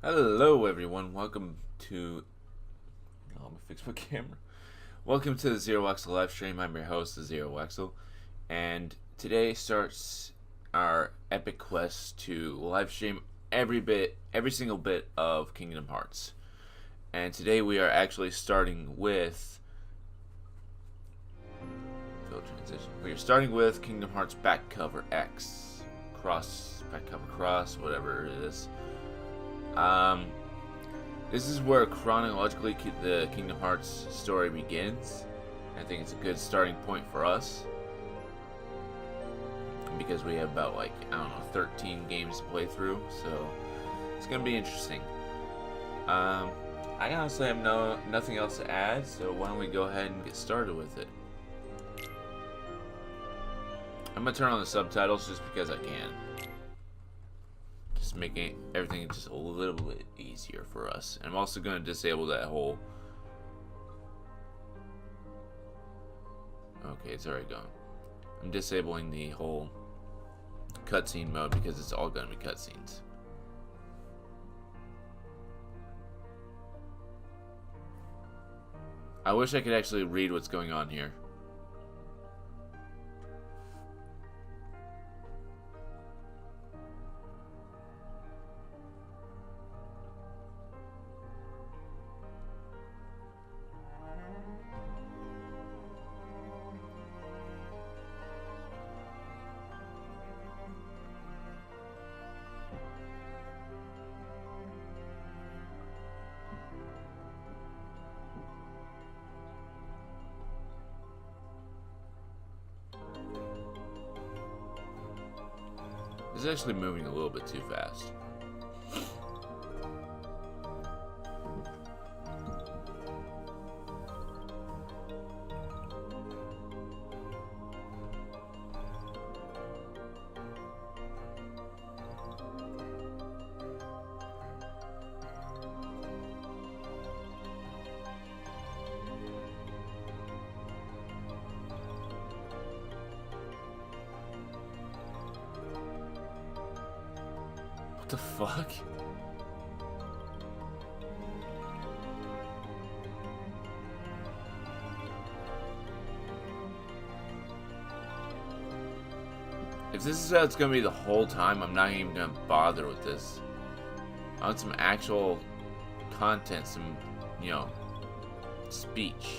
Hello everyone, welcome to... Oh, let me fix my camera. Welcome to the TheXeroAxel live stream. I'm your host, TheXeroAxel, and today starts our epic quest to live stream every single bit of Kingdom Hearts. And today we are actually starting with... Field transition. We are starting with Kingdom Hearts back cover X. Back cover cross, whatever it is. This is where chronologically the Kingdom Hearts story begins. I think it's a good starting point for us, because we have about, like, I don't know, 13 games to play through, so it's gonna be interesting. I honestly have nothing else to add, so why don't we go ahead and get started with it. I'm gonna turn on the subtitles just because I can. Just making everything just a little bit easier for us. And I'm also going to disable that whole... Okay, it's already gone. I'm disabling the whole cutscene mode because it's all going to be cutscenes. I wish I could actually read what's going on here. It's actually moving a little bit too fast. What the fuck? If this is how it's gonna be the whole time, I'm not even gonna bother with this. I want some actual content, some, you know, speech.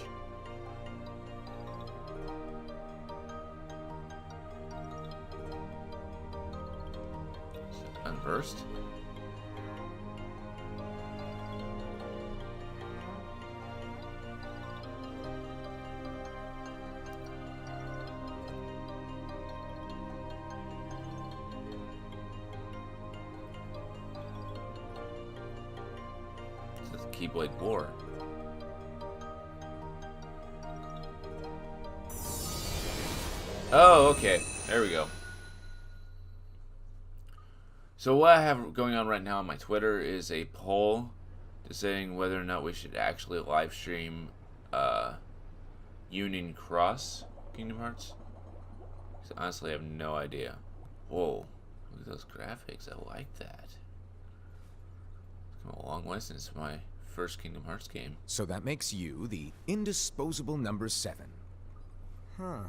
Unversed? This is Keyblade War. Oh, okay. There we go. So what I have going on right now on my Twitter is a poll deciding whether or not we should actually live stream Union Cross Kingdom Hearts. Because honestly, I have no idea. Whoa, look at those graphics. I like that. It's come a long way since my first Kingdom Hearts game. So that makes you the indisposable number 7. Huh.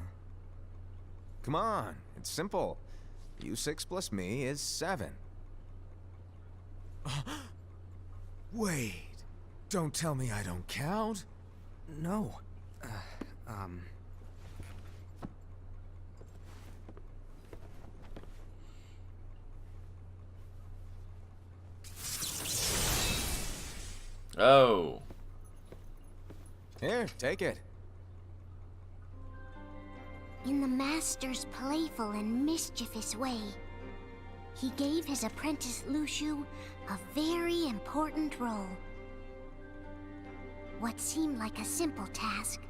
Come on, it's simple. U6 plus me is 7. Wait, don't tell me I don't count. No. Oh. Here, take it. In the Master's playful and mischievous way, he gave his apprentice Lucio a very important role. What seemed like a simple task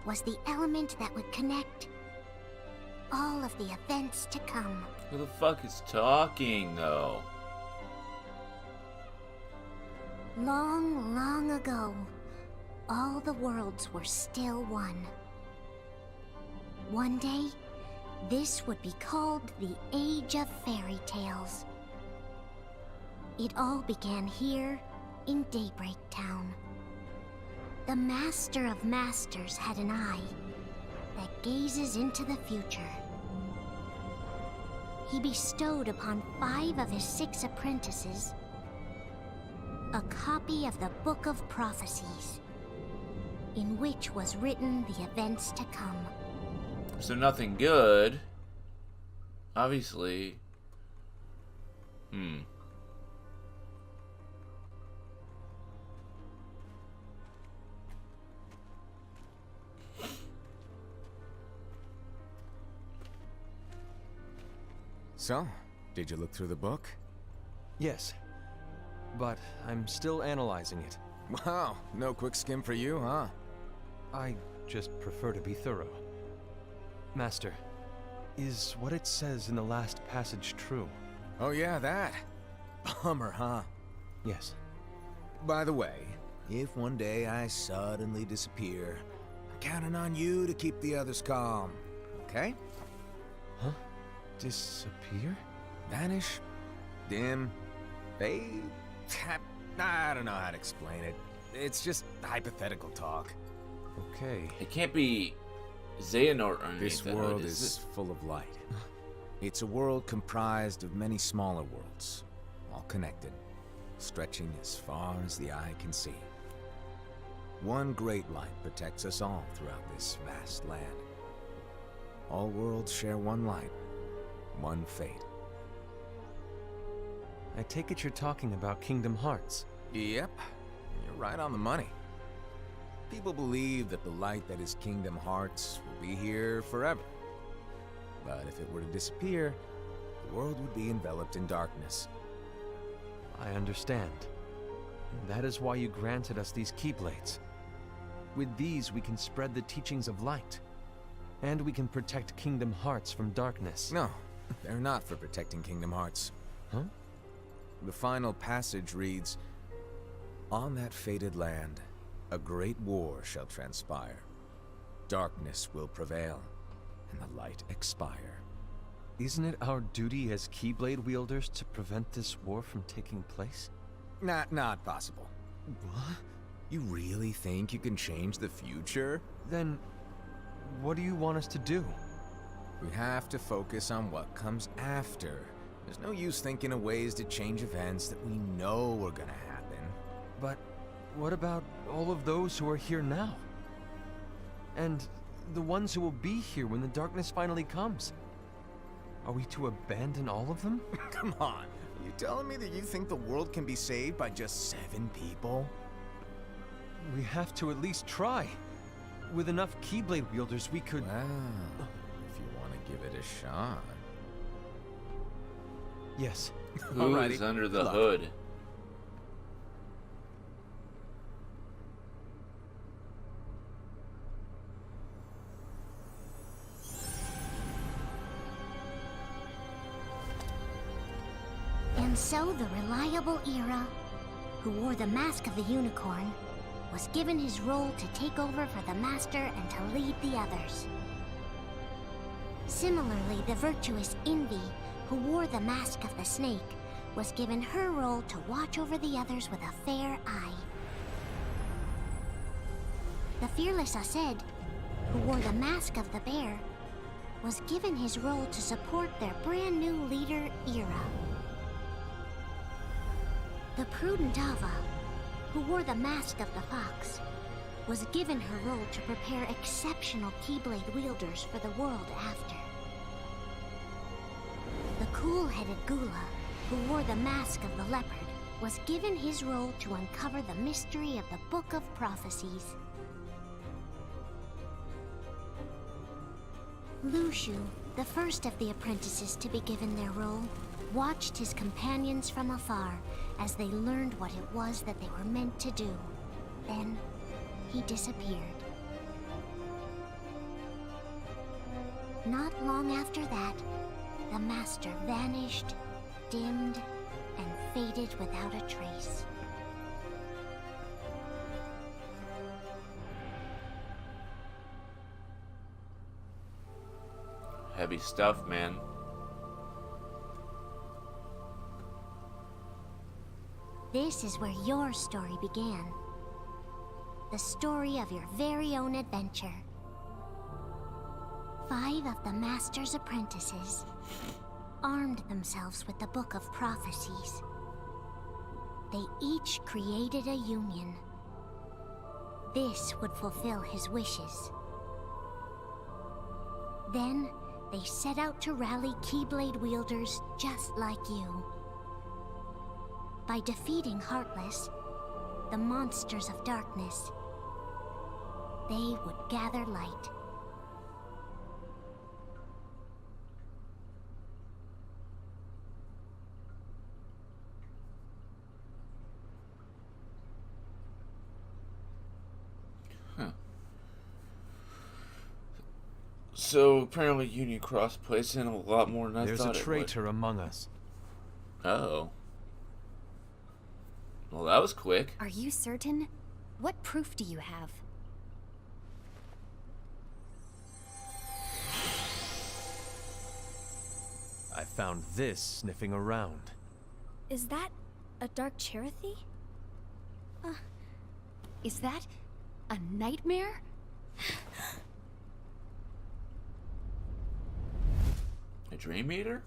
was the element that would connect all of the events to come. Who the fuck is talking, though? Long, long ago, all the worlds were still one. One day, this would be called the Age of Fairy Tales. It all began here in Daybreak Town. The Master of Masters had an eye that gazes into the future. He bestowed upon 5 of his 6 apprentices a copy of the Book of Prophecies, in which was written the events to come. So nothing good. Obviously. So, did you look through the book? Yes, but I'm still analyzing it. Wow, no quick skim for you, huh? I just prefer to be thorough. Master, is what it says in the last passage true? Oh yeah, that. Bummer, huh? Yes. By the way, if one day I suddenly disappear, I'm counting on you to keep the others calm, okay? Huh? Disappear? Vanish? Dim? Fade? I don't know how to explain it. It's just hypothetical talk. Okay. It can't be Xehanort underneath This the world hood, is full of light. It's a world comprised of many smaller worlds, all connected, stretching as far as the eye can see. One great light protects us all throughout this vast land. All worlds share one light, one fate. I take it you're talking about Kingdom Hearts. Yep, you're right on the money. People believe that the light that is Kingdom Hearts will be here forever. But if it were to disappear, the world would be enveloped in darkness. I understand. That is why you granted us these Keyblades. With these, we can spread the teachings of light. And we can protect Kingdom Hearts from darkness. No, they're not for protecting Kingdom Hearts. Huh? The final passage reads, "On that fated land, a great war shall transpire. Darkness will prevail, and the light expire." Isn't it our duty as Keyblade wielders to prevent this war from taking place? Not possible. What? You really think you can change the future? Then, what do you want us to do? We have to focus on what comes after. There's no use thinking of ways to change events that we know are gonna happen. But what about all of those who are here now? And the ones who will be here when the darkness finally comes? Are we to abandon all of them? Come on, are you telling me that you think the world can be saved by just 7 people? We have to at least try. With enough Keyblade wielders, we could... Well, if you want to give it a shot. Yes. Who is under the hood? And so the reliable Era, who wore the mask of the unicorn, was given his role to take over for the Master and to lead the others. Similarly, the virtuous Envy, who wore the mask of the snake, was given her role to watch over the others with a fair eye. The fearless Aced, who wore the mask of the bear, was given his role to support their brand new leader, Era. The prudent Ava, who wore the mask of the fox, was given her role to prepare exceptional Keyblade wielders for the world after. The cool-headed Gula, who wore the mask of the leopard, was given his role to uncover the mystery of the Book of Prophecies. Lushu, the first of the apprentices to be given their role, watched his companions from afar as they learned what it was that they were meant to do. Then, he disappeared. Not long after that, the Master vanished, dimmed, and faded without a trace. Heavy stuff, man. This is where your story began. The story of your very own adventure. 5 of the Master's apprentices armed themselves with the Book of Prophecies. They each created a union. This would fulfill his wishes. Then, they set out to rally Keyblade wielders just like you. By defeating Heartless, the monsters of darkness, they would gather light. So apparently Union Cross plays in a lot more than I There's thought a traitor among us. Oh. Well, that was quick. Are you certain? What proof do you have? I found this sniffing around. Is that a dark Cherothy? Is that a nightmare? A Dream Eater?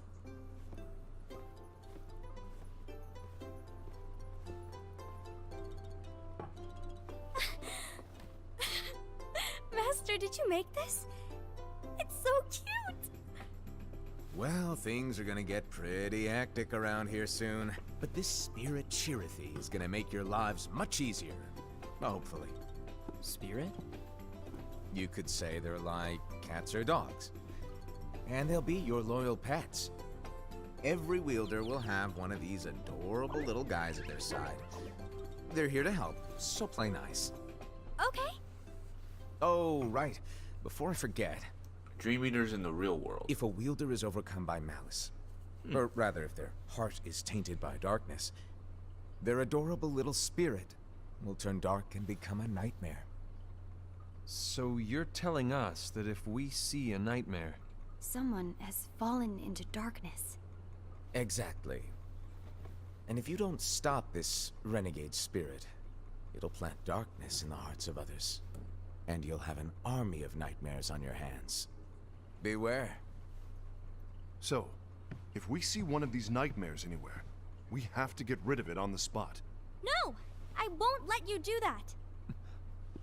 Master, did you make this? It's so cute! Well, things are gonna get pretty hectic around here soon. But this spirit Cherothy is gonna make your lives much easier. Hopefully. Spirit? You could say they're like cats or dogs. And they'll be your loyal pets. Every wielder will have one of these adorable little guys at their side. They're here to help, so play nice. Okay. Oh, right. Before I forget, Dream Eaters in the real world. if a wielder is overcome by malice, or rather if their heart is tainted by darkness, their adorable little spirit will turn dark and become a nightmare. So you're telling us that if we see a nightmare, Someone has fallen into darkness. Exactly. And if you don't stop this renegade spirit, it'll plant darkness in the hearts of others. And you'll have an army of nightmares on your hands. Beware. So, if we see one of these nightmares anywhere, we have to get rid of it on the spot. No! I won't let you do that!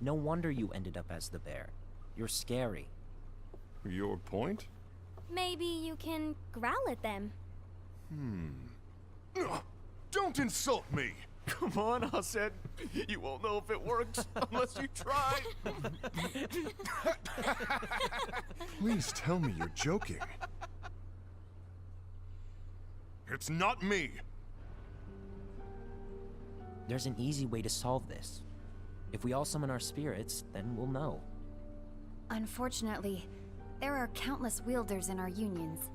No wonder you ended up as the bear. You're scary. Your point? Maybe you can growl at them. Ugh, don't insult me! Come on, Hassan. You won't know if it works unless you try. Please tell me you're joking. It's not me! There's an easy way to solve this. If we all summon our spirits, then we'll know. Unfortunately, there are countless wielders in our unions.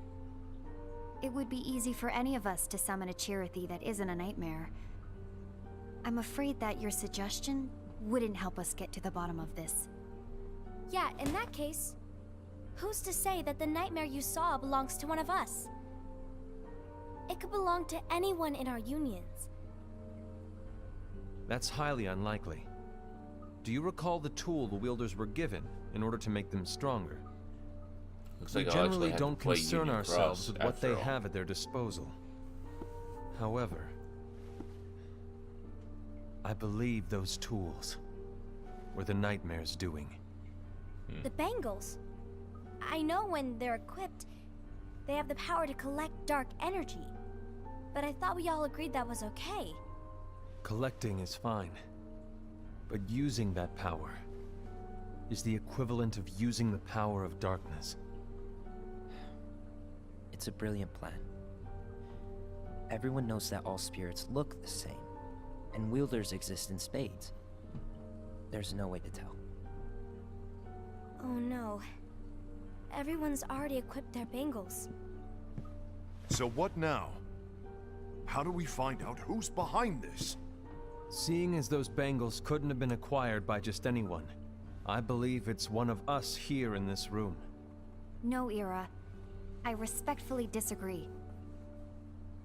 It would be easy for any of us to summon a Cherothy that isn't a nightmare. I'm afraid that your suggestion wouldn't help us get to the bottom of this. Yeah, in that case, who's to say that the nightmare you saw belongs to one of us? It could belong to anyone in our unions. that's highly unlikely. Do you recall the tool the wielders were given in order to make them stronger? Looks We like I'll actually generally have to don't play concern Union ourselves Cross with what they after all. have at their disposal. However, I believe those tools were the nightmare's doing. The bangles. I know when they're equipped, they have the power to collect dark energy. But I thought we all agreed that was okay. Collecting is fine, but using that power is the equivalent of using the power of darkness. It's a brilliant plan. Everyone knows that all spirits look the same, and wielders exist in spades. There's no way to tell. Oh no. Everyone's already equipped their bangles. So what now? How do we find out who's behind this? Seeing as those bangles couldn't have been acquired by just anyone, I believe it's one of us here in this room. No, Ira. I respectfully disagree.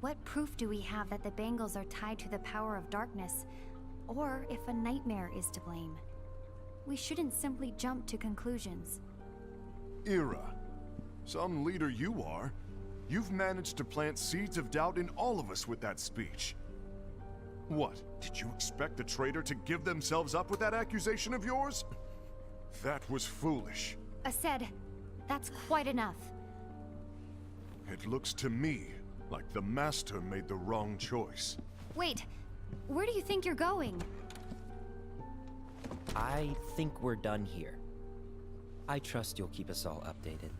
What proof do we have that the bangles are tied to the power of darkness, or if a nightmare is to blame? We shouldn't simply jump to conclusions. Ira, some leader you are. You've managed to plant seeds of doubt in all of us with that speech. What, did you expect the traitor to give themselves up with that accusation of yours? That was foolish. Aced, that's quite enough. It looks to me like the Master made the wrong choice. Wait, where do you think you're going? I think we're done here. I trust you'll keep us all updated.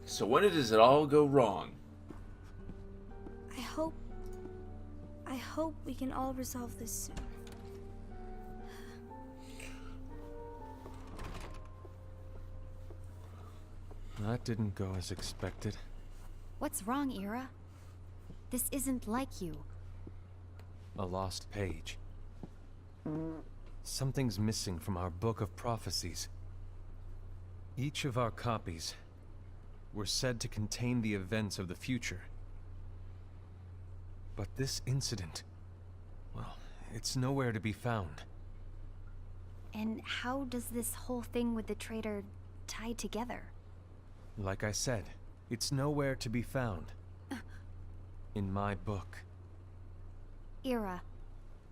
So when does it all go wrong? I hope we can all resolve this soon. That didn't go as expected. What's wrong, Ira? This isn't like you. A lost page. Something's missing from our book of prophecies. Each of our copies were said to contain the events of the future. But this incident, well, it's nowhere to be found. And how does this whole thing with the traitor tie together? Like I said, it's nowhere to be found. In my book. Ira,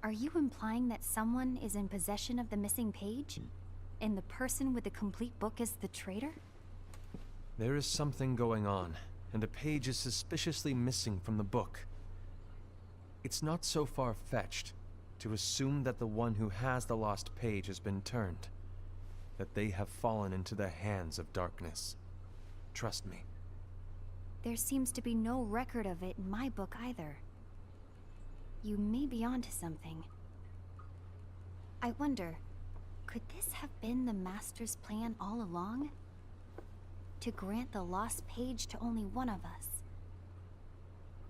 are you implying that someone is in possession of the missing page? And the person with the complete book is the traitor? There is something going on, and a page is suspiciously missing from the book. It's not so far-fetched to assume that the one who has the lost page has been turned, that they have fallen into the hands of darkness. Trust me. There seems to be no record of it in my book either. You may be onto something. I wonder, could this have been the Master's plan all along? To grant the lost page to only one of us?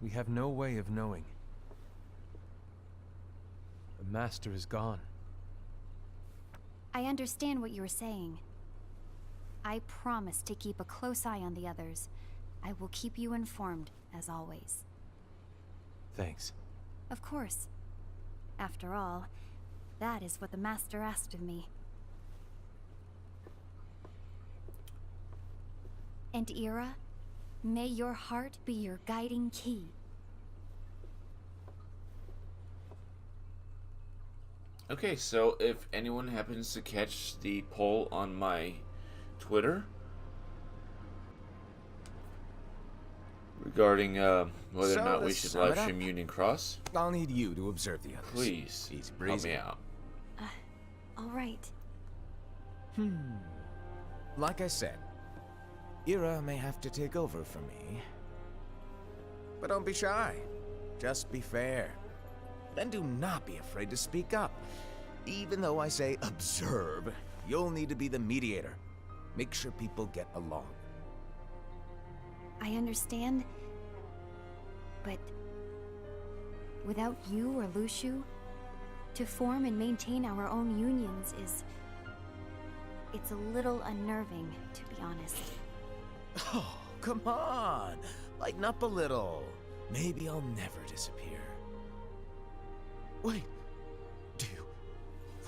We have no way of knowing. The Master is gone. I understand what you're saying. I promise to keep a close eye on the others. I will keep you informed, as always. Thanks. Of course. After all, that is what the Master asked of me. And Ira, may your heart be your guiding key. Okay, so if anyone happens to catch the poll on my Twitter regarding whether or not we should live stream Union Cross, I'll need you to observe the others. please Easy help breezy. me out. All right. Like I said, Ira may have to take over for me. But don't be shy. Just be fair. And do not be afraid to speak up. Even though I say observe, you'll need to be the mediator. Make sure people get along. I understand, but without you or Luciu, to form and maintain our own unions it's a little unnerving, to be honest. Oh, come on. Lighten up a little. Maybe I'll never disappear. Wait. Do you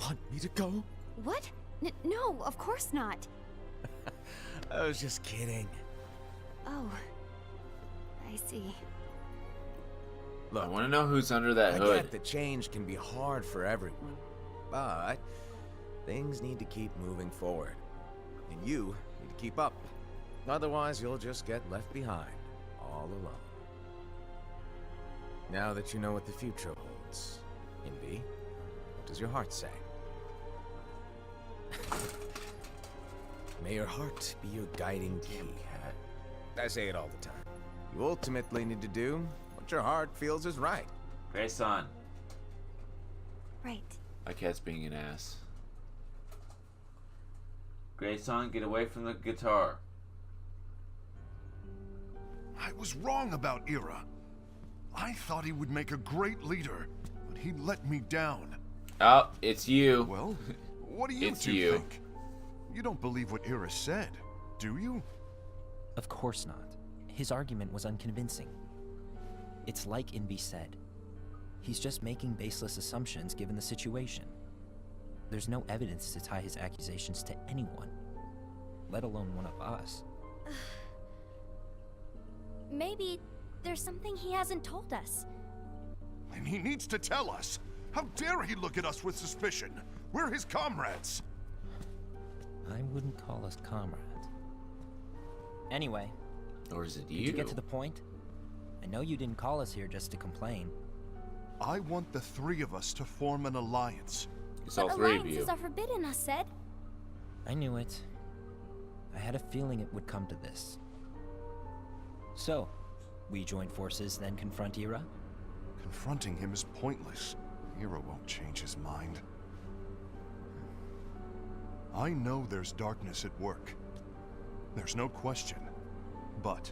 want me to go? What? No, of course not. I was just kidding. Oh, I see. Look, I want to know who's under that I hood. get that change can be hard for everyone, but things need to keep moving forward. And you need to keep up. Otherwise, you'll just get left behind, all alone. Now that you know what the future holds, Invi, what does your heart say? May your heart be your guiding key. I say it all the time. You ultimately need to do what your heart feels is right. Grayson. Right. My cat's being an ass. Grayson, get away from the guitar. I was wrong about Ira. I thought he would make a great leader, but he let me down. Oh, it's you. Well, what do you It's two you. think? You don't believe what Ira said, do you? Of course not. His argument was unconvincing. It's like Invi said. He's just making baseless assumptions given the situation. There's no evidence to tie his accusations to anyone, let alone one of us. Maybe there's something he hasn't told us. And he needs to tell us. How dare he look at us with suspicion? We're his comrades. I wouldn't call us comrades. Anyway, Or is it did you? you get to the point? I know you didn't call us here just to complain. I want the three of us to form an alliance. It's all But three of alliances you. are forbidden, us said. I knew it. I had a feeling it would come to this. So, we join forces, then confront Ira? Confronting him is pointless. Ira won't change his mind. I know there's darkness at work. There's no question. But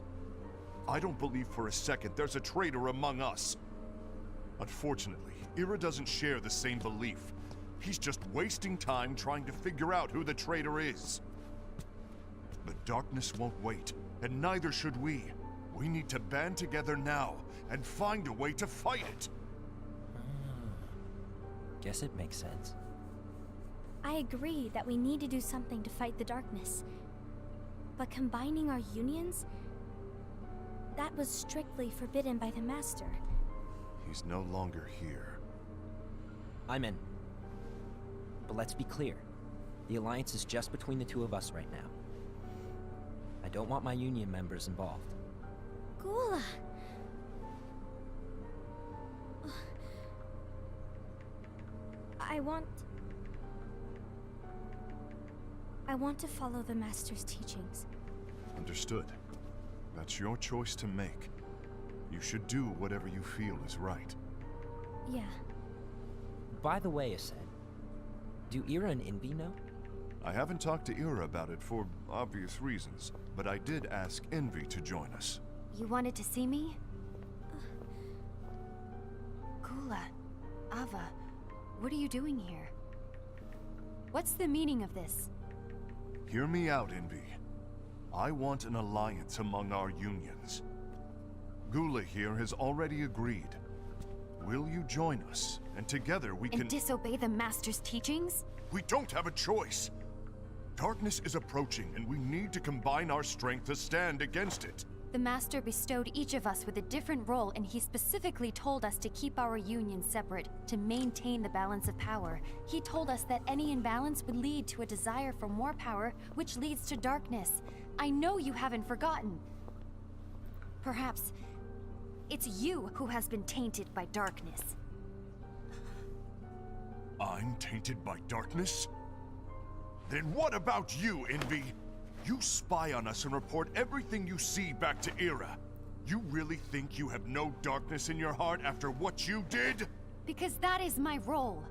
I don't believe for a second there's a traitor among us. Unfortunately, Ira doesn't share the same belief. He's just wasting time trying to figure out who the traitor is. The darkness won't wait, and neither should we. We need to band together now and find a way to fight it. Guess it makes sense. I agree that we need to do something to fight the darkness. But combining our unions? That was strictly forbidden by the Master. He's no longer here. I'm in. But let's be clear. The alliance is just between the two of us right now. I don't want my union members involved. Gula! I want to follow the Master's teachings. Understood. That's your choice to make. You should do whatever you feel is right. Yeah. By the way, Ascend, do Ira and Invi know? I haven't talked to Ira about it for obvious reasons, but I did ask Envy to join us. You wanted to see me? Kula, Ava, what are you doing here? What's the meaning of this? Hear me out, Envy. I want an alliance among our unions. Gula here has already agreed. Will you join us? And together we can— And disobey the Master's teachings? We don't have a choice! Darkness is approaching, and we need to combine our strength to stand against it. The Master bestowed each of us with a different role, and he specifically told us to keep our union separate, to maintain the balance of power. He told us that any imbalance would lead to a desire for more power, which leads to darkness. I know you haven't forgotten. Perhaps it's you who has been tainted by darkness. I'm tainted by darkness? Then what about you, Envy? You spy on us and report everything you see back to Ira. You really think you have no darkness in your heart after what you did? Because that is my role.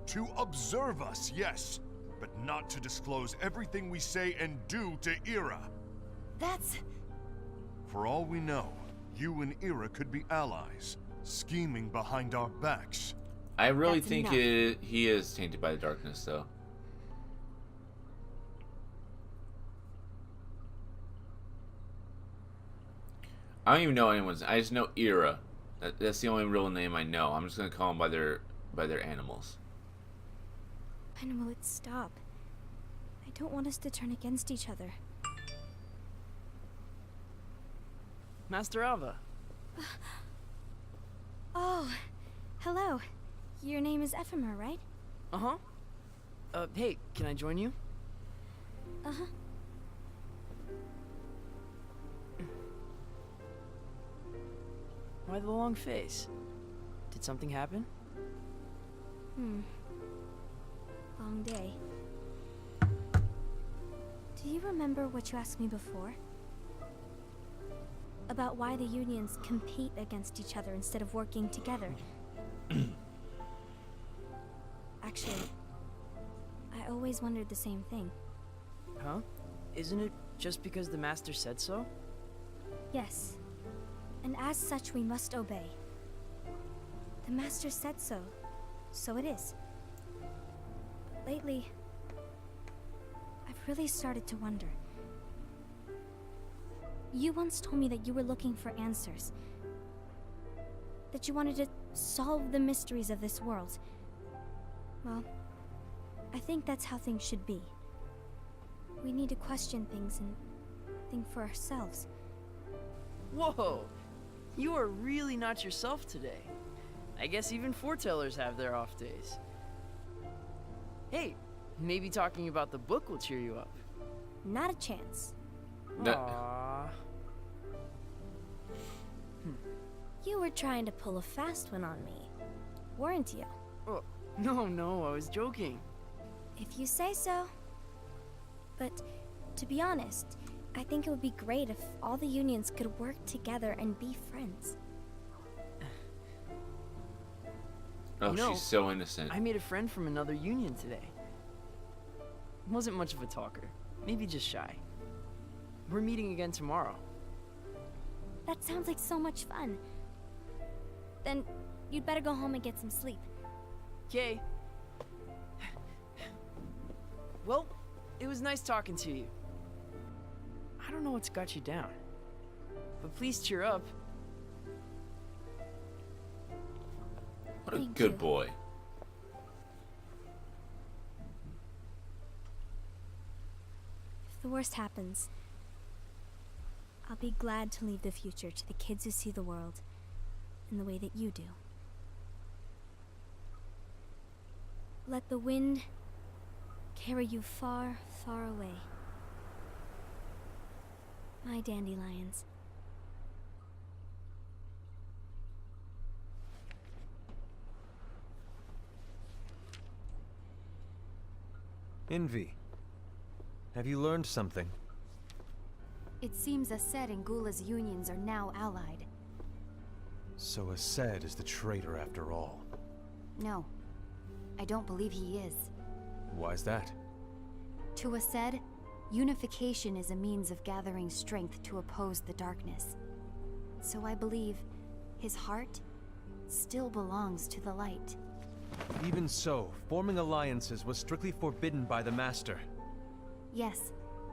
To observe us, yes, but not to disclose everything we say and do to Ira. That's... For all we know, you and Ira could be allies, scheming behind our backs. I really That's think enough. he is tainted by the darkness, though. I don't even know anyone's. I just know Ira. That's the only real name I know. I'm just gonna call them by their animals. When will it stop? I don't want us to turn against each other. Master Ava. Oh, hello. Your name is Ephemer, right? Uh-huh. Hey, can I join you? Uh-huh. Why the long face? Did something happen? Long day. Do you remember what you asked me before? About why the unions compete against each other instead of working together. Actually, I always wondered the same thing. Huh? Isn't it just because the Master said so? Yes. And as such, we must obey. The Master said so, so it is. But lately, I've really started to wonder. You once told me that you were looking for answers. that you wanted to solve the mysteries of this world. Well, I think that's how things should be. We need to question things and think for ourselves. Whoa! You are really not yourself today. I guess even foretellers have their off days. Hey, maybe talking about the book will cheer you up. Not a chance. Aww. You were trying to pull a fast one on me, weren't you? Oh, no, I was joking. If you say so. But to be honest, I think it would be great if all the unions could work together and be friends. Oh, You know, she's so innocent. I made a friend from another union today. Wasn't much of a talker, maybe just shy. We're meeting again tomorrow. That sounds like so much fun. Then you'd better go home and get some sleep. Okay. Well, it was nice talking to you. I don't know what's got you down, but please cheer up. What a Thank good you. boy. If the worst happens, I'll be glad to leave the future to the kids who see the world in the way that you do. Let the wind carry you far, far away. My dandelions. Envy. Have you learned something? It seems Ased and Gula's unions are now allied. So Ased is the traitor after all. No, I don't believe he is. Why's that? To Ased, unification is a means of gathering strength to oppose the darkness. So I believe his heart still belongs to the light. Even so, forming alliances was strictly forbidden by the Master. Yes,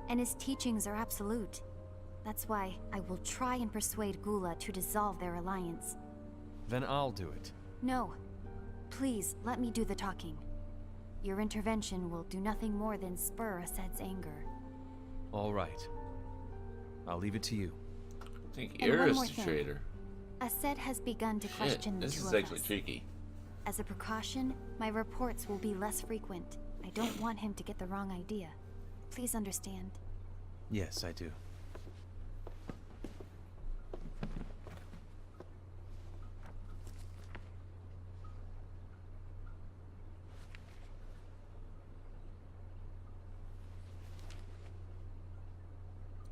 and his teachings are absolute. That's why I will try and persuade Gula to dissolve their alliance. Then I'll do it. No. Please, let me do the talking. Your intervention will do nothing more than spur Ased's anger. All right. I'll leave it to you. I think And one Ira's more the thing. traitor. Ased has begun to Shit, question the this two is of actually us. tricky. As a precaution, my reports will be less frequent. I don't want him to get the wrong idea. Please understand. Yes, I do.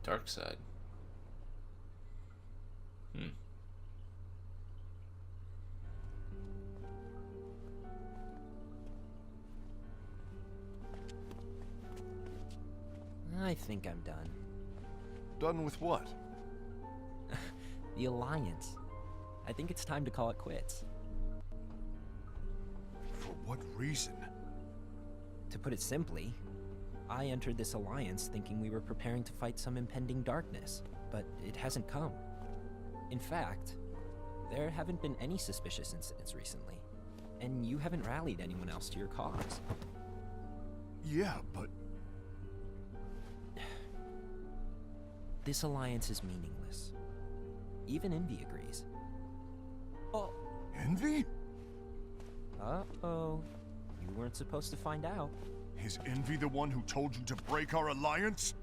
Dark side. I think I'm done. Done with what? The Alliance. I think it's time to call it quits. For what reason? To put it simply, I entered this alliance thinking we were preparing to fight some impending darkness, but it hasn't come. In fact, there haven't been any suspicious incidents recently, and you haven't rallied anyone else to your cause. Yeah, but This alliance is meaningless. Even Envy agrees. Oh, Envy? uh-oh. You weren't supposed to find out. Is Envy the one who told you to break our alliance?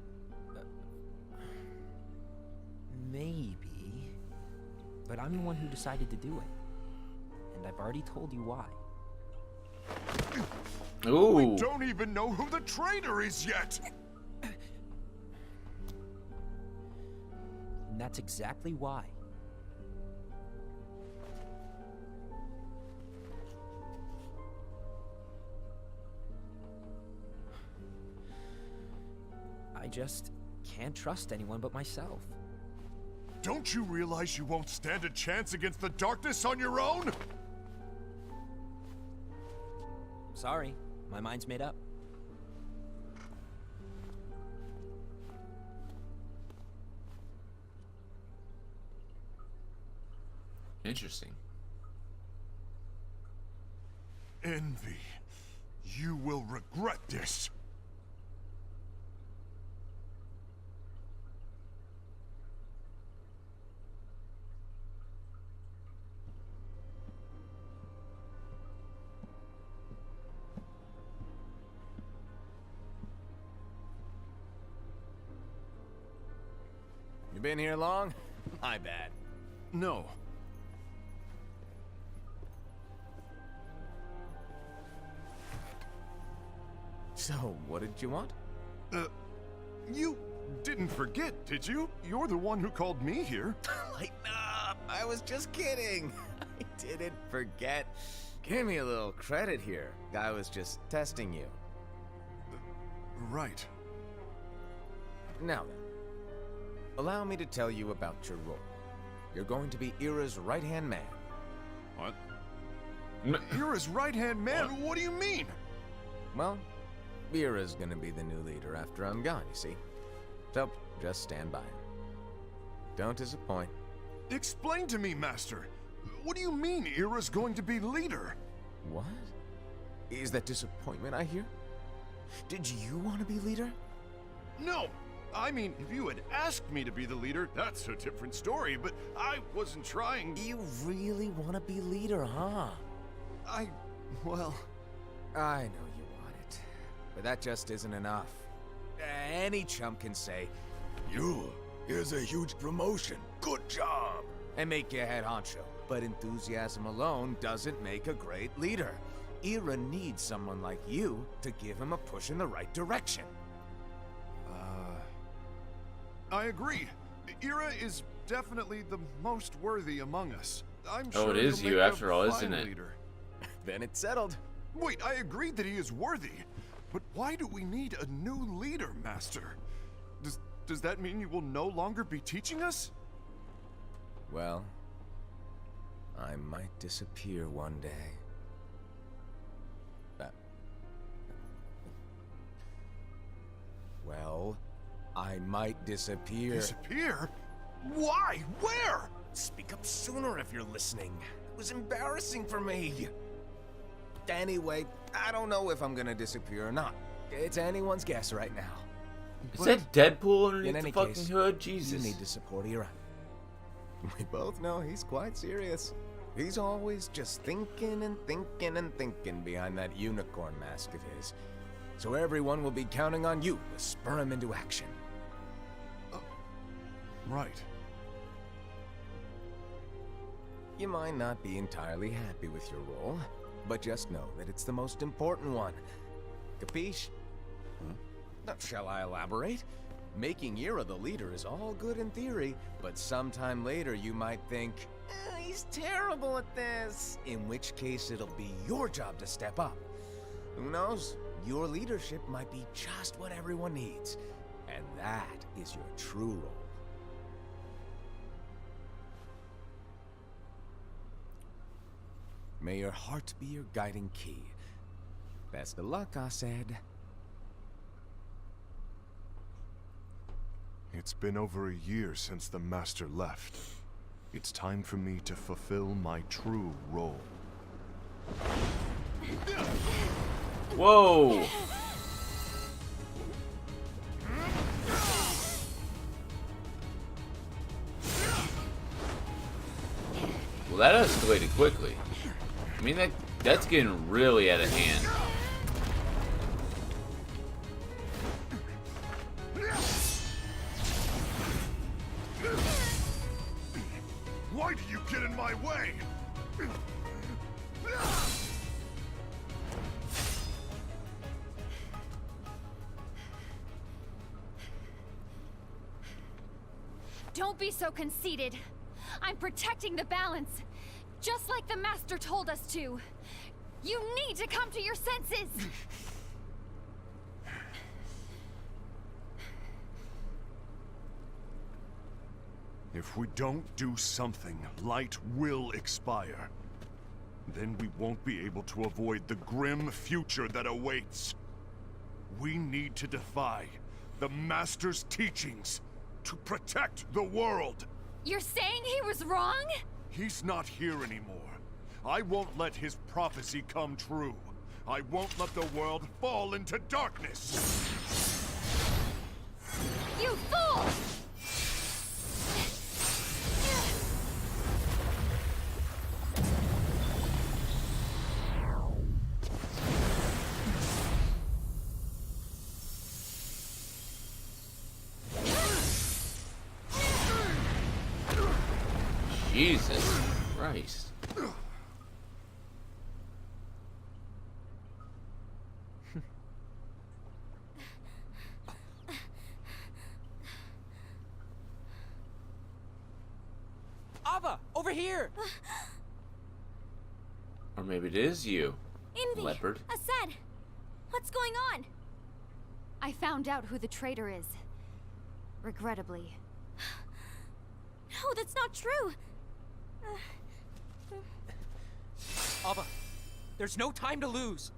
Maybe. But I'm the one who decided to do it. And I've already told you why. Ooh. We don't even know who the traitor is yet! And that's exactly why. I just can't trust anyone but myself. Don't you realize you won't stand a chance against the darkness on your own? Sorry, my mind's made up. Interesting. envy. You will regret this. You been here long? My bad. No. So, what did you want? You didn't forget, did you? You're the one who called me here. Lighten up! I was just kidding. I didn't forget. Give me a little credit here. I was just testing you. Right. Now then, allow me to tell you about your role. You're going to be Ira's right-hand man. What? Ira's right-hand man? What do you mean? Well, Ira's gonna be the new leader after I'm gone, you see. So, just stand by. Don't disappoint. Explain to me, Master. What do you mean Ira's going to be leader? What? Is that disappointment I hear? Did you want to be leader? No! I mean, if you had asked me to be the leader, that's a different story, but I wasn't trying. You really want to be leader, huh? Well... I know you want it, but that just isn't enough. Any chump can say, here's a huge promotion, good job, and make you head honcho. But enthusiasm alone doesn't make a great leader. Ira needs someone like you to give him a push in the right direction. I agree. Ira is definitely the most worthy among us. I'm sure Oh, it is he'll you make a after all, isn't fine it? leader. Then it's settled. Wait, I agreed that he is worthy, but why do we need a new leader, Master? Does that mean you will no longer be teaching us? Well, I might disappear one day. Well, I might disappear. Disappear? Why? Where? Speak up sooner if you're listening. It was embarrassing for me. Anyway, I don't know if I'm gonna disappear or not. It's anyone's guess right now. Is that Deadpool In underneath any the fucking case, hood? you Jesus. need to support Ira. We both know he's quite serious. He's always just thinking and thinking and thinking behind that unicorn mask of his. So everyone will be counting on you to spur him into action. Right. You might not be entirely happy with your role, but just know that it's the most important one. Capiche? Shall I elaborate? Making Ira the leader is all good in theory, but sometime later you might think, he's terrible at this. In which case it'll be your job to step up. Who knows? Your leadership might be just what everyone needs. And that is your true role. May your heart be your guiding key. Best of luck, I said. It's been over a year since the Master left. It's time for me to fulfill my true role. Whoa! Well, that escalated quickly. I mean, that's getting really out of hand. Why do you get in my way? Don't be so conceited. I'm protecting the balance, just like the Master told us to. You need to come to your senses. If we don't do something, light will expire. Then we won't be able to avoid the grim future that awaits. We need to defy the Master's teachings to protect the world. You're saying he was wrong? He's not here anymore. I won't let his prophecy come true. I won't let the world fall into darkness. You fool! Jesus Christ. Ava, over here! Or maybe it is you, Envy! leopard. Ased! What's going on? I found out who the traitor is. Regrettably. No, that's not true! Ava, there's no time to lose.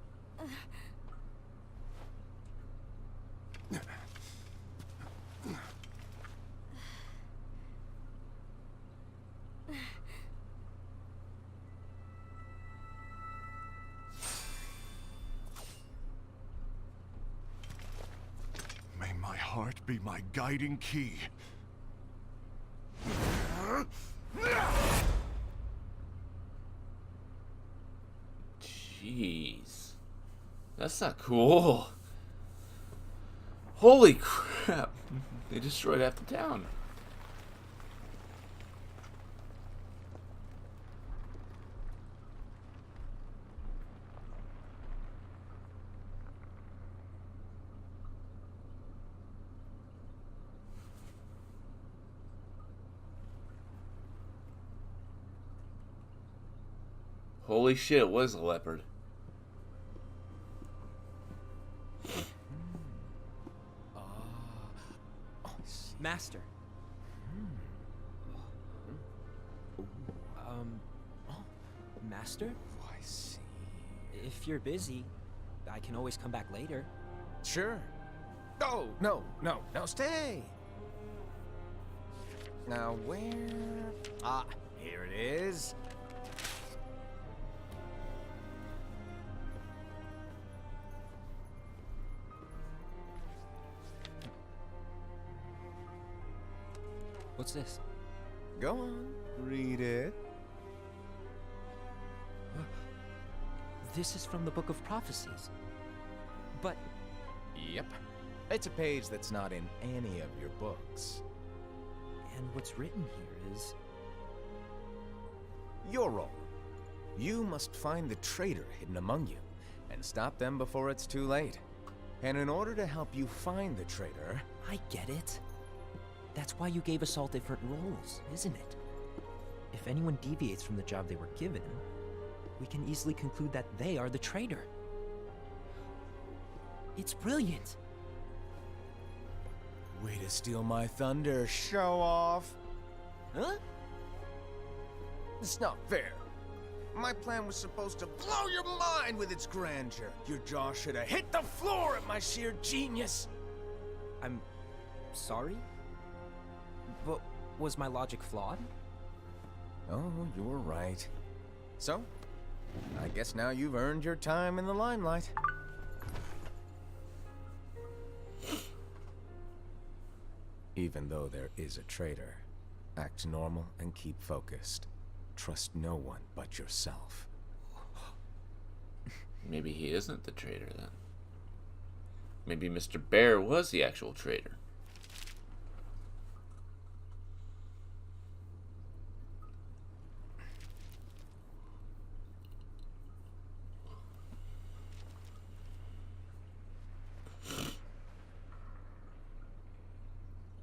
May my heart be my guiding key. Jeez. That's not cool. Holy crap. They destroyed half the town. Holy shit, it was a leopard. Master. Master? I see. If you're busy, I can always come back later. Sure. Oh, no, stay! Now, where... Ah, here it is. What's this? Go on, read it. This is from the Book of Prophecies. But Yep. It's a page that's not in any of your books. and what's written here is Your role. You must find the traitor hidden among you, and stop them before it's too late. And in order to help you find the traitor... I get it. That's why you gave us all different roles, isn't it? If anyone deviates from the job they were given, we can easily conclude that they are the traitor. It's brilliant. Way to steal my thunder, show off! Huh? It's not fair. My plan was supposed to blow your mind with its grandeur. Your jaw should have hit the floor at my sheer genius. I'm sorry? But was my logic flawed? Oh, you're right. So, I guess now you've earned your time in the limelight. Even though there is a traitor, act normal and keep focused. Trust no one but yourself. Maybe he isn't the traitor then. Maybe Mr. Bear was the actual traitor.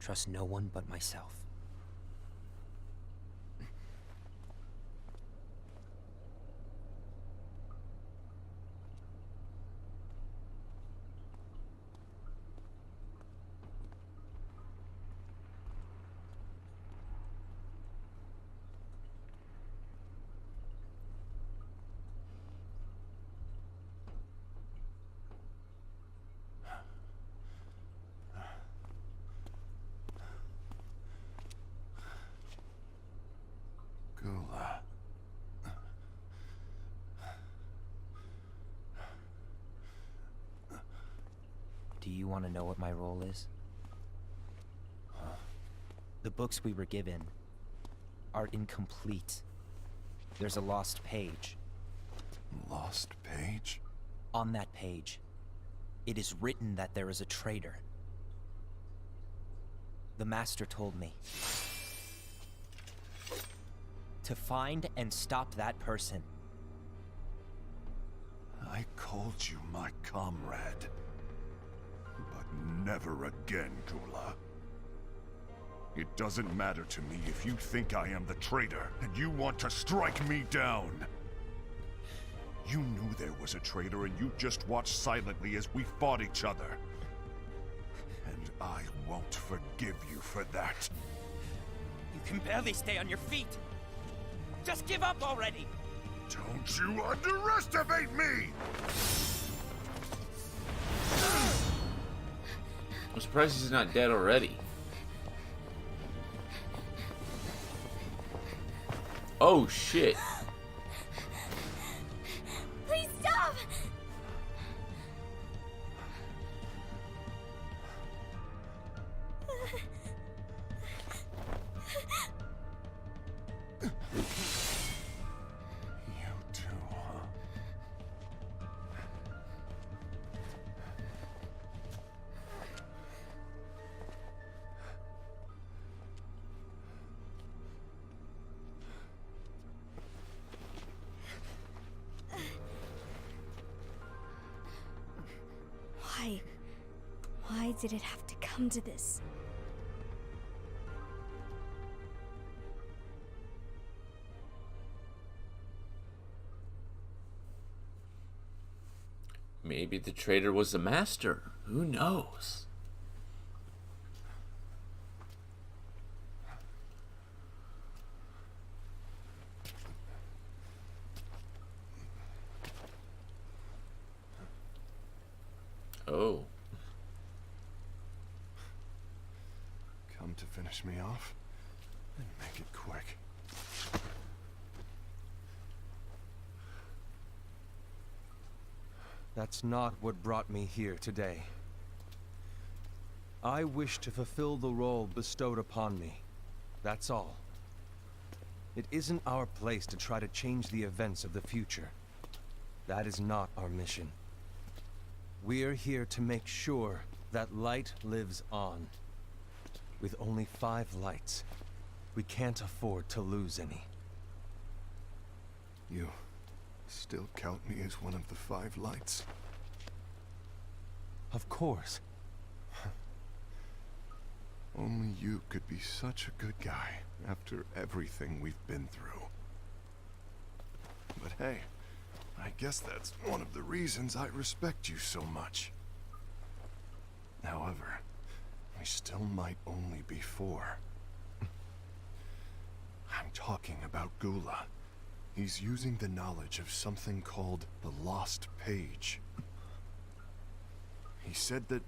Trust no one but myself. Do you want to know what my role is? The books we were given are incomplete. There's a lost page. Lost page? On that page, it is written that there is a traitor. The Master told me to find and stop that person. I called you my comrade. But never again, Gula. It doesn't matter to me if you think I am the traitor and you want to strike me down. You knew there was a traitor and you just watched silently as we fought each other. And I won't forgive you for that. You can barely stay on your feet. Just give up already! Don't you underestimate me! I'm surprised he's not dead already. Oh shit. Please stop! You too, huh? Why? Why did it have to come to this? Maybe the traitor was the master. Who knows? Oh. Come to finish me off? Then make it quick. That's not what brought me here today. I wish to fulfill the role bestowed upon me. That's all. It isn't our place to try to change the events of the future. That is not our mission. We're here to make sure that light lives on. With only 5 lights, we can't afford to lose any. You still count me as one of the 5 lights? Of course. Only you could be such a good guy after everything we've been through. But hey, I guess that's one of the reasons I respect you so much. However, we still might only be 4. I'm talking about Gula. He's using the knowledge of something called the Lost Page. He said that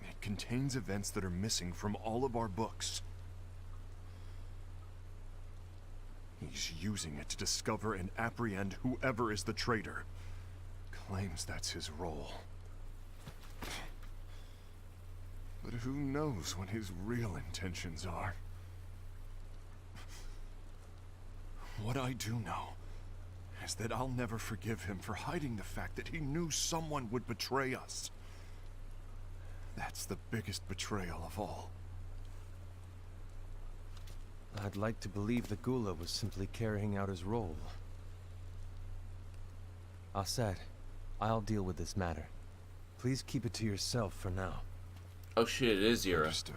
it contains events that are missing from all of our books. He's using it to discover and apprehend whoever is the traitor. Claims that's his role. But who knows what his real intentions are? What I do know is that I'll never forgive him for hiding the fact that he knew someone would betray us. That's the biggest betrayal of all. I'd like to believe that Gula was simply carrying out his role. Aset, I'll deal with this matter. Please keep it to yourself for now. Oh shit, it is Zero. Understood.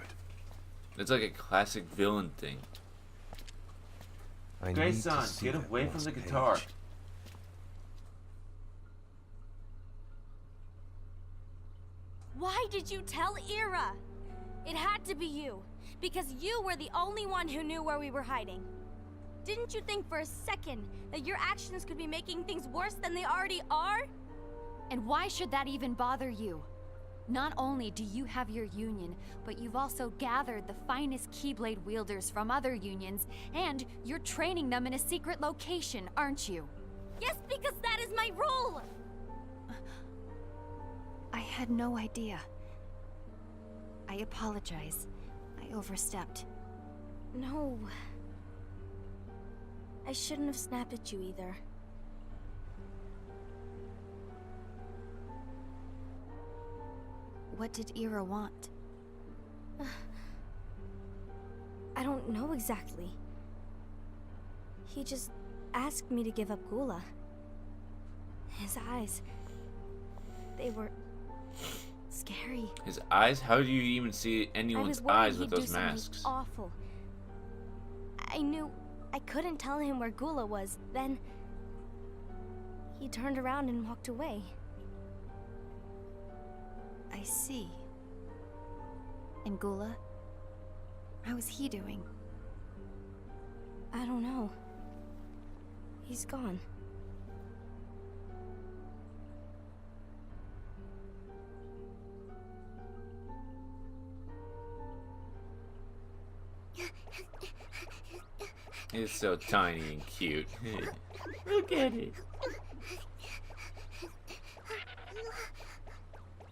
It's like a classic villain thing. I need Grayson, to see get that away from lost the guitar. page. Why did you tell Ira? It had to be you, because you were the only one who knew where we were hiding. Didn't you think for a second that your actions could be making things worse than they already are? And why should that even bother you? Not only do you have your union, but you've also gathered the finest Keyblade wielders from other unions, and you're training them in a secret location, aren't you? Yes, because that is my role! I had no idea. I apologize. I overstepped. No. I shouldn't have snapped at you either. What did Ira want? I don't know exactly. He just asked me to give up Gula. His eyes, they were scary. His eyes? How do you even see I anyone's was worried eyes with he'd do those something masks? awful. I knew I couldn't tell him where Gula was. Then he turned around and walked away. I see. And Gula? How is he doing? I don't know. He's gone. It's so tiny and cute. Look at it.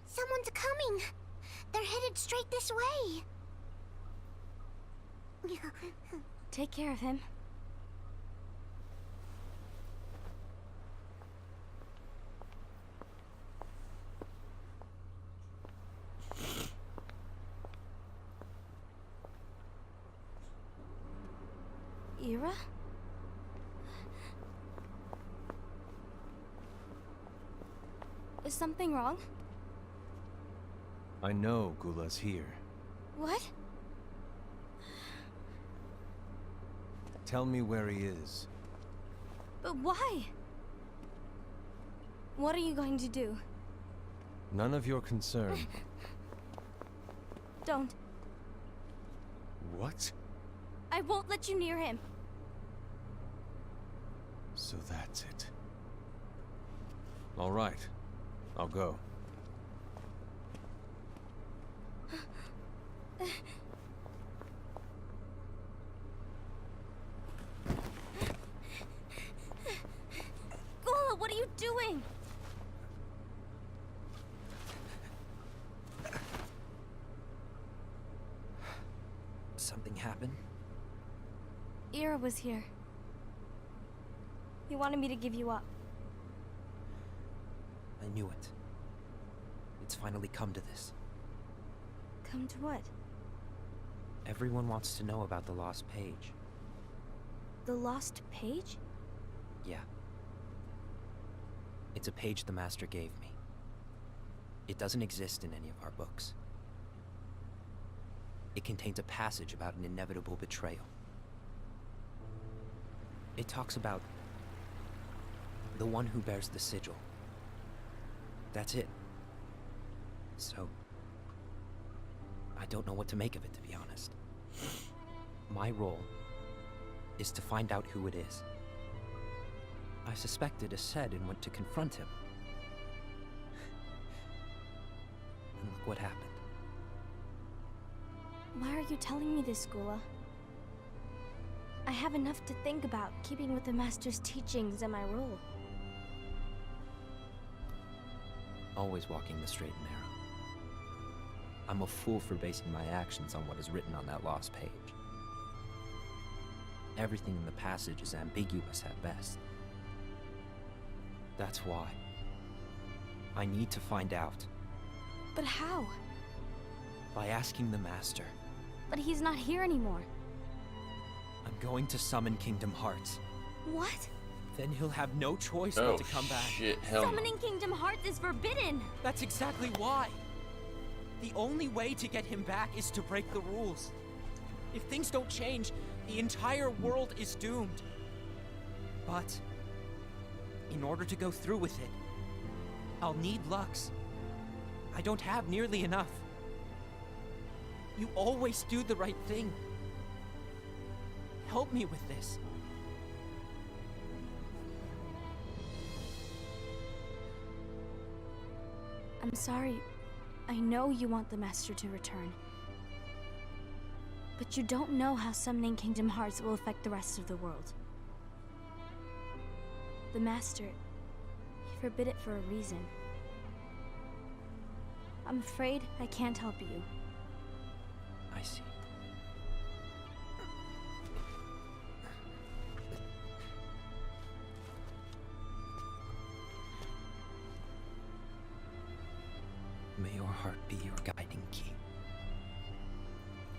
Someone's coming. They're headed straight this way. Take care of him. Ira? Is something wrong? I know Gula's here. What? Tell me where he is. But why? What are you going to do? None of your concern. Don't. What? I won't let you near him. So that's it. All right. I'll go. Gula, what are you doing? Something happened? Ira was here. He wanted me to give you up. I knew it. It's finally come to this. Come to what? Everyone wants to know about the lost page. The lost page? Yeah. It's a page the Master gave me. It doesn't exist in any of our books. It contains a passage about an inevitable betrayal. It talks about the one who bears the sigil. That's it. So, I don't know what to make of it, to be honest. My role is to find out who it is. I suspected Ased and went to confront him. And look what happened. Why are you telling me this, Gula? I have enough to think about, keeping with the Master's teachings and my role. Always walking the straight and narrow. I'm a fool for basing my actions on what is written on that lost page. Everything in the passage is ambiguous at best. That's why. I need to find out. But how? By asking the Master. But he's not here anymore. I'm going to summon Kingdom Hearts. What? Then he'll have no choice Oh, but to come back. shit. Hell no. Summoning Kingdom Hearts is forbidden! That's exactly why. The only way to get him back is to break the rules. If things don't change, the entire world is doomed. But in order to go through with it, I'll need Lux. I don't have nearly enough. You always do the right thing. Help me with this. I'm sorry. I know you want the Master to return. But you don't know how summoning Kingdom Hearts will affect the rest of the world. The Master, he forbid it for a reason. I'm afraid I can't help you. I see. May your heart be your guiding key.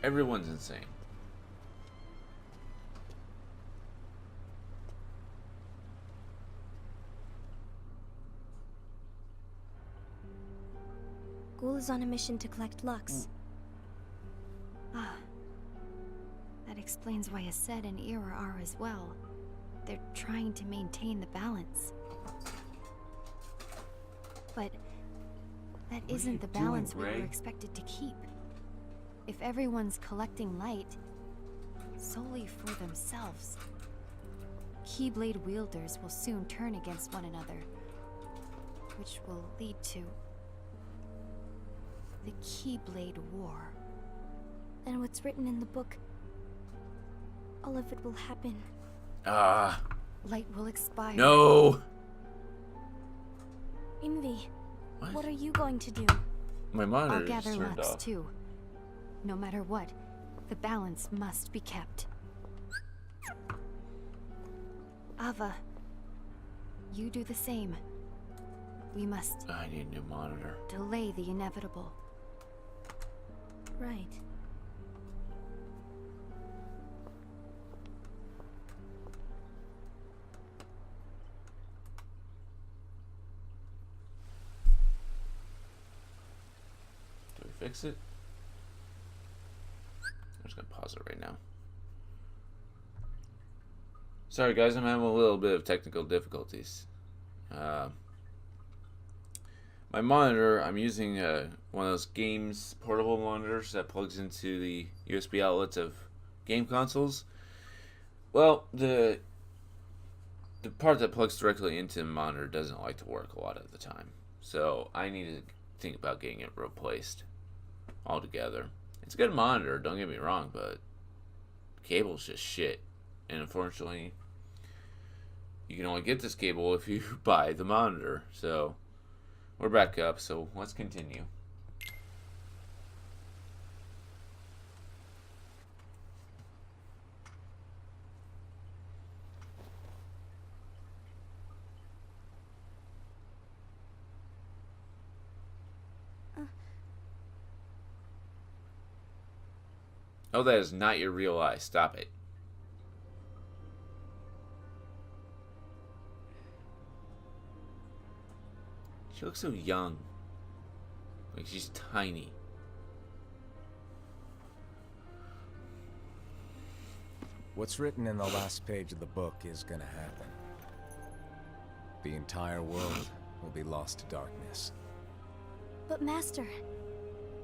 Everyone's insane. Ghoul is on a mission to collect Lux. Ah. That explains why Aset and Ira are as well. They're trying to maintain the balance. But that isn't the balance we were expected to keep. If everyone's collecting light solely for themselves, Keyblade wielders will soon turn against one another, which will lead to the Keyblade War. And what's written in the book, all of it will happen. Light will expire. No! Envy, what are you going to do? My I'll monitor gather is turned Lux off. too. No matter what, the balance must be kept. Ava, you do the same. We must I need a new monitor. delay the inevitable. Right. Do we fix it? I'm just gonna pause it right now. Sorry guys, I'm having a little bit of technical difficulties. My monitor, I'm using one of those games portable monitors that plugs into the USB outlets of game consoles. Well, the part that plugs directly into the monitor doesn't like to work a lot of the time. So I need to think about getting it replaced altogether. It's a good monitor, don't get me wrong, but the cable's just shit. And unfortunately, you can only get this cable if you buy the monitor. So we're back up, so let's continue. Oh, that is not your real eye. Stop it. She looks so young. Like she's tiny. What's written in the last page of the book is gonna happen. The entire world will be lost to darkness. But Master,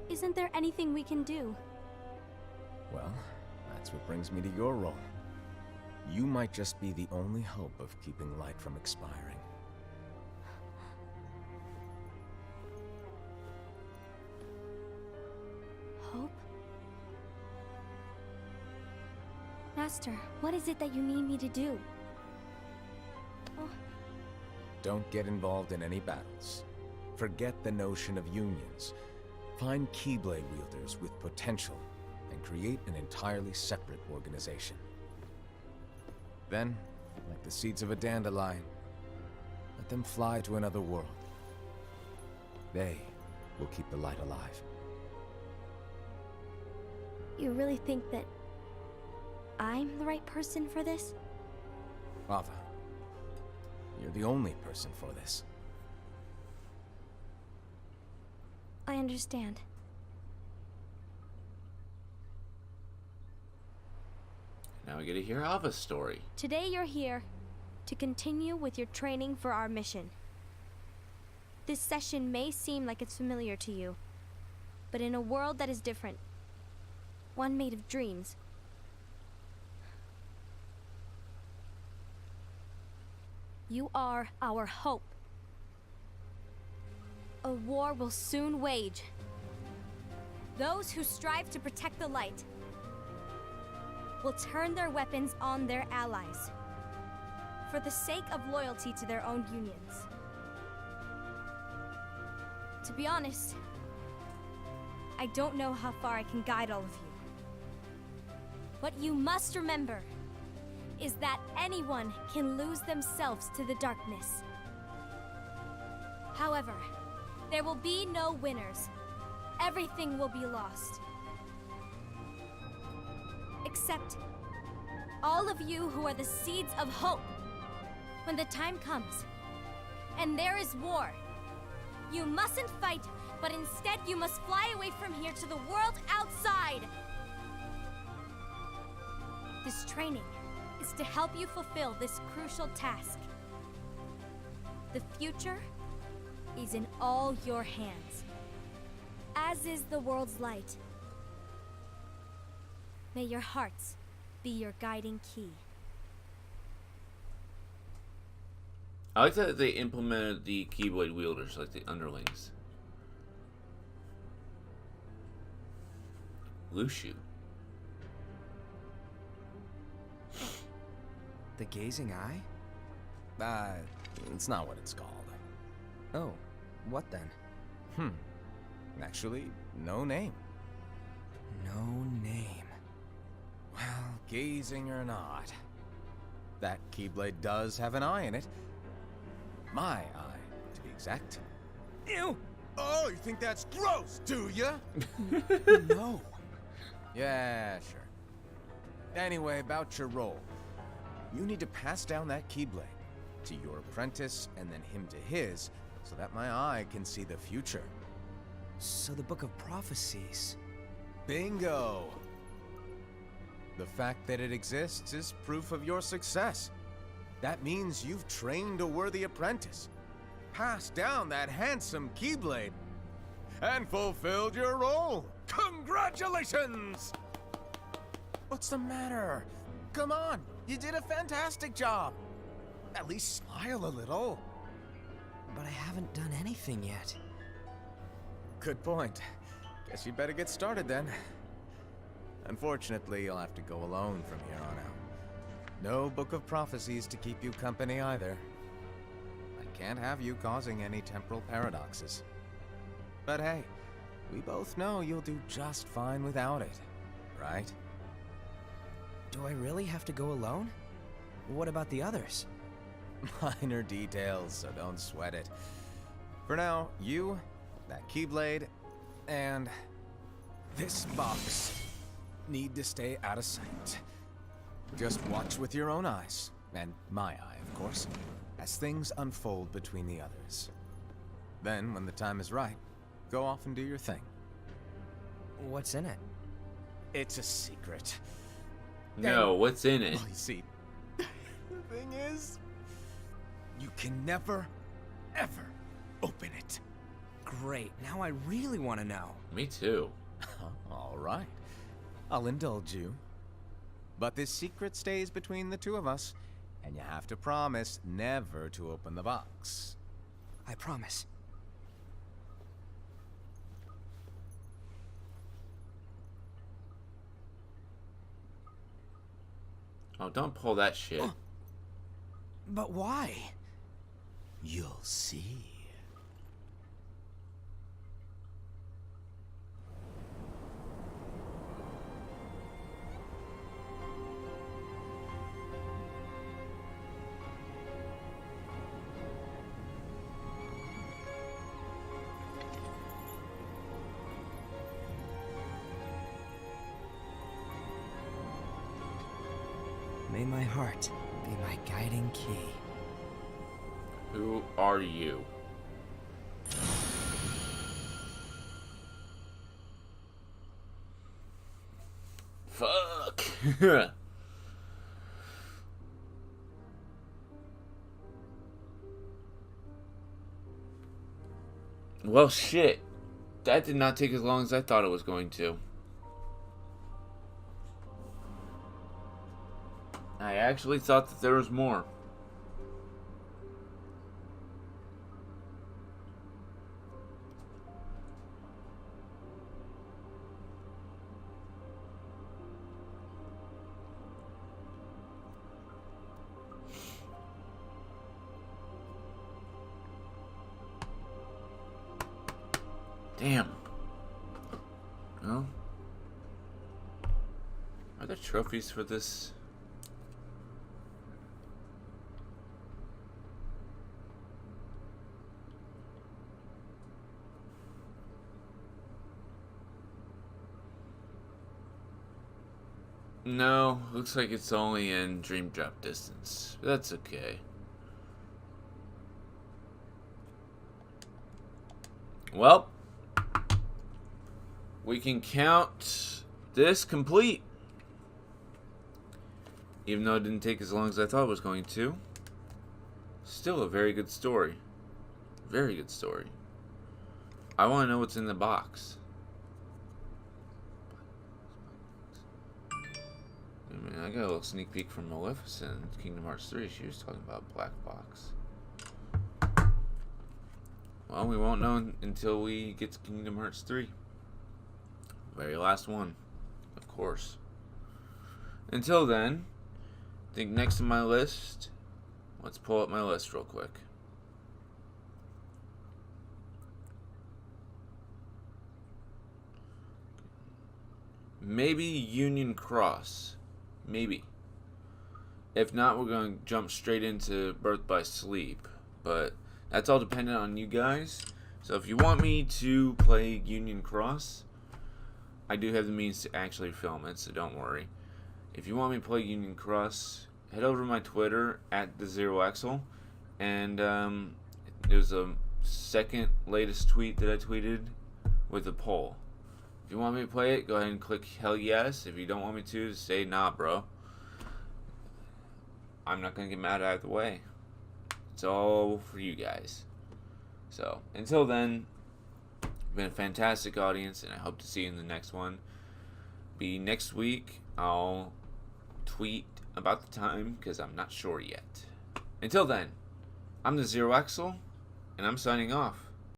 isn't there anything we can do? Well, that's what brings me to your role. You might just be the only hope of keeping light from expiring. Hope? Master, what is it that you need me to do? Oh, Don't get involved in any battles. Forget the notion of unions. Find Keyblade wielders with potential and create an entirely separate organization. Then, like the seeds of a dandelion, let them fly to another world. They will keep the light alive. you really think that I'm the right person for this? Ava, you're the only person for this. I understand. Now we get to hear Ava's story. Today you're here to continue with your training for our mission. This session may seem like it's familiar to you, but in a world that is different, one made of dreams, you are our hope. A war will soon wage. Those who strive to protect the light will turn their weapons on their allies for the sake of loyalty to their own unions. To be honest, I don't know how far I can guide all of you. What you must remember is that anyone can lose themselves to the darkness. However, there will be no winners. Everything will be lost. Except all of you who are the seeds of hope. When the time comes, and there is war, you mustn't fight, but instead you must fly away from here to the world outside. This training is to help you fulfill this crucial task. The future is in all your hands, as is the world's light. May your hearts be your guiding key. I like that they implemented the Keyblade wielders, like the underlings. Lushu. The gazing eye? It's not what it's called. Oh, what then? Actually, no name. No name. Well, gazing or not, that Keyblade does have an eye in it. My eye, to be exact. Ew! Oh, you think that's gross, do ya? No. Yeah, sure. Anyway, about your role. You need to pass down that Keyblade to your apprentice and then him to his, so that my eye can see the future. So the Book of Prophecies. Bingo! The fact that it exists is proof of your success. That means you've trained a worthy apprentice, passed down that handsome Keyblade, and fulfilled your role. Congratulations! What's the matter? Come on, you did a fantastic job. At least smile a little. But I haven't done anything yet. Good point. Guess you better get started then. Unfortunately, you'll have to go alone from here on out. No Book of Prophecies to keep you company either. I can't have you causing any temporal paradoxes. But hey, we both know you'll do just fine without it, right? Do I really have to go alone? What about the others? Minor details, so don't sweat it. For now, you, that Keyblade, and this box need to stay out of sight. Just watch with your own eyes, and my eye, of course, as things unfold between the others. Then, when the time is right, go off and do your thing. What's in it? It's a secret. No, what's in it? Well, you see, the thing is, you can never, ever open it. Great, now I really want to know. Me too. All right. I'll indulge you. But this secret stays between the two of us, and you have to promise never to open the box. I promise. Oh, don't pull that shit. But why? You'll see. May my heart be my guiding key. Who are you? Fuck. Well, shit. That did not take as long as I thought it was going to. I actually thought that there was more. Damn. Well. Are there trophies for this? No, looks like it's only in dream drop distance. That's okay. Well, we can count this complete. Even though it didn't take as long as I thought it was going to. Still a very good story. Very good story. I want to know what's in the box. I mean, I got a little sneak peek from Maleficent in Kingdom Hearts 3. She was talking about black box. Well, we won't know until we get to Kingdom Hearts 3. Very last one, of course. Until then, I think next on my list, let's pull up my list real quick. Maybe Union Cross. Maybe. If not, we're going to jump straight into Birth by Sleep. But that's all dependent on you guys. So if you want me to play Union Cross, I do have the means to actually film it, so don't worry. If you want me to play Union Cross, head over to my Twitter at TheXeroAxel. And there's a second latest tweet that I tweeted with a poll. If you want me to play it, go ahead and click hell yes. If you don't want me to, say nah, bro. I'm not going to get mad either way. It's all for you guys. So, until then, it's been a fantastic audience, and I hope to see you in the next one. Be next week. I'll tweet about the time, because I'm not sure yet. Until then, I'm TheXeroAxel, and I'm signing off.